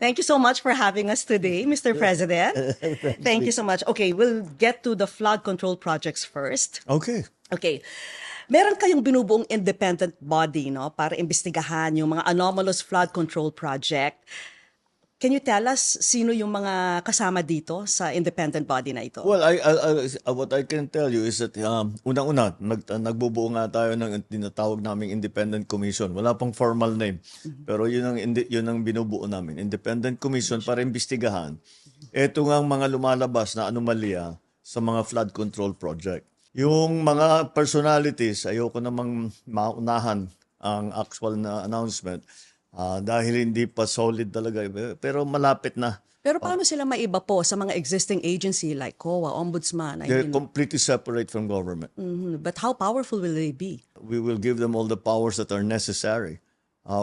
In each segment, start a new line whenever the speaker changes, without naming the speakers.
Thank you so much for having us today, Mr. President. Thank you so much. Okay, we'll get to the flood control projects first.
Okay.
Okay. Meron kayong binubuong independent body, no, para imbestigahan yung mga anomalous flood control project. Can you tell us sino yung mga kasama dito sa independent body na ito?
Well, what I can tell you is that unang-una, nagbubuo nga tayo ng tinatawag naming Independent Commission. Wala pang formal name, pero yun ang binubuo namin. Independent Commission para imbestigahan ito nga mga lumalabas na anomalya sa mga flood control project. Yung mga personalities, ayoko namang maunahan ang actual na announcement dahil hindi pa solid talaga, pero malapit na.
Pero paano sila maiba po sa mga existing agency like COA, Ombudsman?
They're completely separate from government.
But how powerful will they be?
We will give them all the powers that are necessary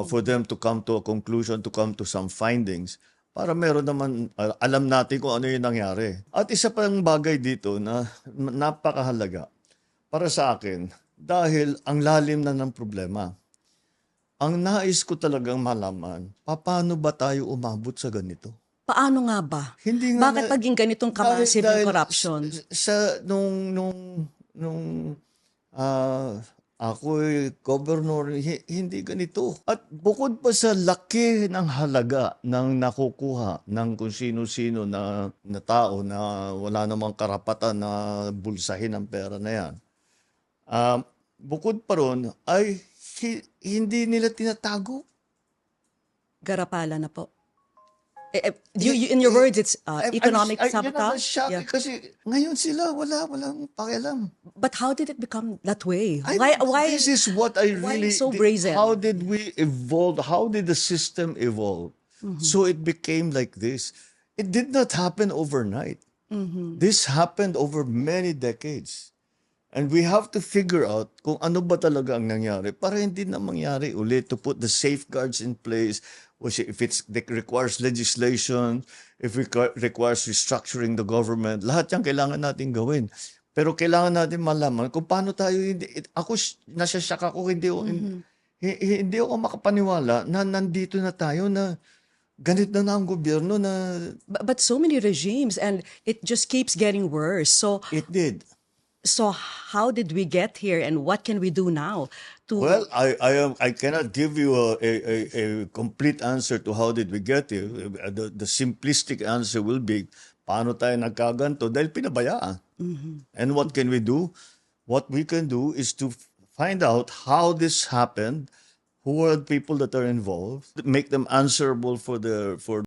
for them to come to a conclusion, to come to some findings, para meron naman, alam natin kung ano yung nangyari. At isa pang bagay dito na napakahalaga para sa akin, dahil ang lalim na ng problema. Ang nais ko talagang malaman, paano ba tayo umabot sa ganito?
Paano nga ba?
Hindi nga
Bakit maging ganitong ka-massive yung corruption?
Nung ako'y governor, hindi ganito. At bukod pa sa laki ng halaga ng nakukuha ng kung sino-sino na tao na wala namang karapatan na bulsahin ang pera na yan, bukod pa ron ay hindi nila tinatago.
Garapala na po. In your words, it's economic sabotage.
Yeah. Kasi ngayon sila walang pakialam.
But how did it become that way?
This is what I really...
so brazen?
How did we evolve? How did the system evolve? So it became like this. It did not happen overnight. This happened over many decades. And we have to figure out kung ano ba talaga ang nangyari para hindi na mangyari ulit, to put the safeguards in place, if it requires legislation, if it requires restructuring the government, lahat yan kailangan natin gawin. Pero kailangan natin malaman kung paano tayo, nasasyak ako, hindi ako makapaniwala na nandito na tayo na ganit na ang gobyerno na...
But so many regimes and it just keeps getting worse. So
It did.
So how did we get here and what can we do now?
Well, I cannot give you a complete answer to how did we get here. The simplistic answer will be, paano tayo nagkaganto? Dahil pinabayaan. And what can we do? What we can do is to find out how this happened, who are the people that are involved, make them answerable for